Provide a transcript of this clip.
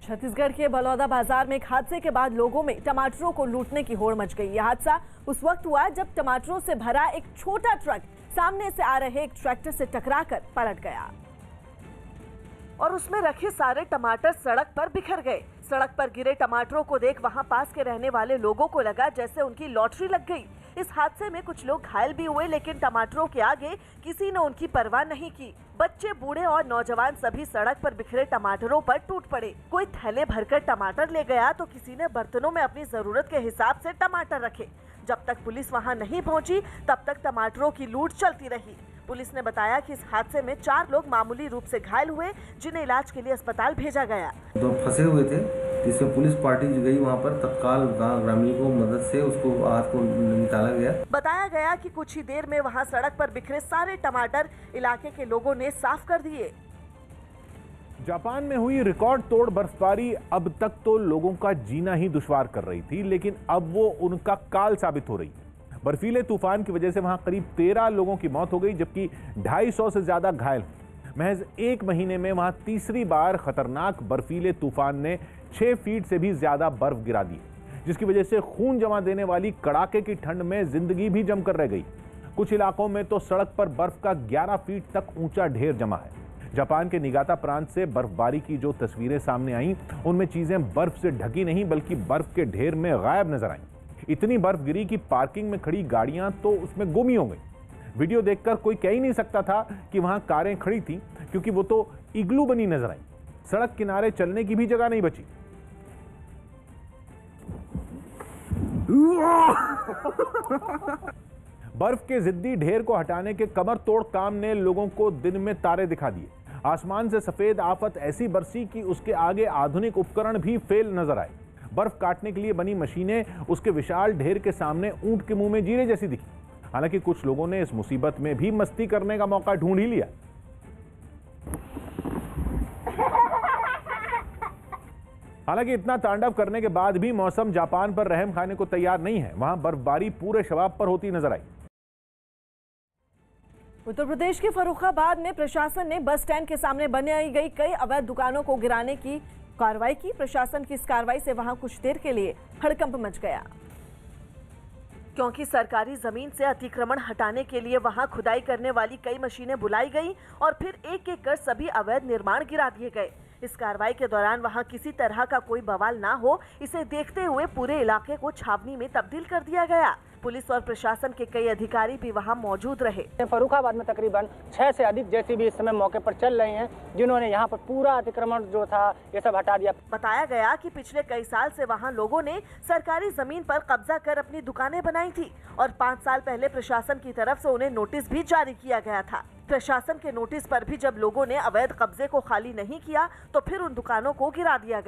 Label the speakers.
Speaker 1: छत्तीसगढ़ के बलौदा बाजार में एक हादसे के बाद लोगों में टमाटरों को लूटने की होड़ मच गई। यह हादसा उस वक्त हुआ जब टमाटरों से भरा एक छोटा ट्रक सामने से आ रहे एक ट्रैक्टर से टकराकर पलट गया और उसमें रखे सारे टमाटर सड़क पर बिखर गए। सड़क पर गिरे टमाटरों को देख वहां पास के रहने वाले लोगों को लगा जैसे उनकी लॉटरी लग गई। इस हादसे में कुछ लोग घायल भी हुए, लेकिन टमाटरों के आगे किसी ने उनकी परवाह नहीं की। बच्चे, बूढ़े और नौजवान सभी सड़क पर बिखरे टमाटरों पर टूट पड़े। कोई थैले भरकर टमाटर ले गया तो किसी ने बर्तनों में अपनी जरूरत के हिसाब से टमाटर रखे। जब तक पुलिस वहां नहीं पहुंची तब तक टमाटरों की लूट चलती रही। पुलिस ने बताया कि इस हादसे में 4 लोग मामूली रूप से घायल हुए, जिन्हें इलाज के लिए अस्पताल भेजा गया।
Speaker 2: तो फंसे हुए थे, जिसमें पुलिस पार्टी गई वहां पर, तत्काल ग्रामीण को मदद से उसको हाथ को निकाला गया।
Speaker 1: बताया गया कि कुछ ही देर में वहां सड़क पर बिखरे सारे टमाटर इलाके के लोगों ने साफ कर दिए।
Speaker 3: जापान में हुई रिकॉर्ड तोड़ बर्फबारी अब तक तो लोगों का जीना ही दुश्वार कर रही थी, लेकिन अब वो उनका काल साबित हो रही है। बर्फीले तूफान की वजह से वहां करीब 13 लोगों की मौत हो गई, जबकि 250 से ज्यादा घायल। महज 1 महीने में वहां तीसरी बार खतरनाक बर्फीले तूफान ने 6 फीट से भी ज्यादा बर्फ गिरा दी, जिसकी वजह से खून जमा देने वाली कड़ाके की ठंड में जिंदगी भी जमकर रह गई। कुछ इलाकों में तो सड़क पर बर्फ का 11 फीट तक ऊंचा ढेर जमा है। जापान के निगाता प्रांत से बर्फबारी की जो तस्वीरें सामने आईं, उनमें चीजें बर्फ से ढकी नहीं बल्कि बर्फ के ढेर में गायब नजर आईं। इतनी बर्फ गिरी कि पार्किंग में खड़ी गाड़ियां तो उसमें गुम ही हो गई। वीडियो देखकर कोई कह ही नहीं सकता था कि वहां कारें खड़ी थीं, क्योंकि वो तो इग्लू बनी नजर आई। सड़क किनारे चलने की भी जगह नहीं बची। बर्फ के जिद्दी ढेर को हटाने के कमर तोड़ काम ने लोगों को दिन में तारे दिखा दिए। आसमान से सफेद आफत ऐसी बरसी कि उसके आगे आधुनिक उपकरण भी फेल नजर आए। बर्फ काटने के लिए बनी मशीनें उसके विशाल ढेर के सामने ऊंट के मुंह में जीरे जैसी दिखी। हालांकि कुछ लोगों ने इस मुसीबत में भी मस्ती करने का मौका ढूंढ ही लिया। हालांकि इतना तांडव करने के बाद भी मौसम जापान पर रहम खाने को तैयार नहीं है। वहां बर्फबारी पूरे शबाब पर होती नजर आई।
Speaker 1: उत्तर प्रदेश के फर्रुखाबाद में प्रशासन ने बस स्टैंड के सामने बनाई गई कई अवैध दुकानों को गिराने की कार्रवाई की। प्रशासन की इस कार्रवाई से वहां कुछ देर के लिए हड़कंप मच गया, क्योंकि सरकारी जमीन से अतिक्रमण हटाने के लिए वहां खुदाई करने वाली कई मशीनें बुलाई गई और फिर एक एक कर सभी अवैध निर्माण गिरा दिए गए। इस कार्रवाई के दौरान वहां किसी तरह का कोई बवाल ना हो, इसे देखते हुए पूरे इलाके को छावनी में तब्दील कर दिया गया। पुलिस और प्रशासन के कई अधिकारी भी वहां मौजूद रहे।
Speaker 4: फर्रुखाबाद में तकरीबन 6 से अधिक जेसीबी इस समय मौके पर चल रही हैं, जिन्होंने यहां पर पूरा अतिक्रमण जो था ये सब हटा दिया।
Speaker 1: बताया गया कि पिछले कई साल से वहां लोगों ने सरकारी जमीन पर कब्जा कर अपनी दुकानें बनाई थी और 5 साल पहले प्रशासन की तरफ से उन्हें नोटिस भी जारी किया गया था। प्रशासन के नोटिस पर भी जब लोगों ने अवैध कब्जे को खाली नहीं किया तो फिर उन दुकानों को गिरा दिया गया।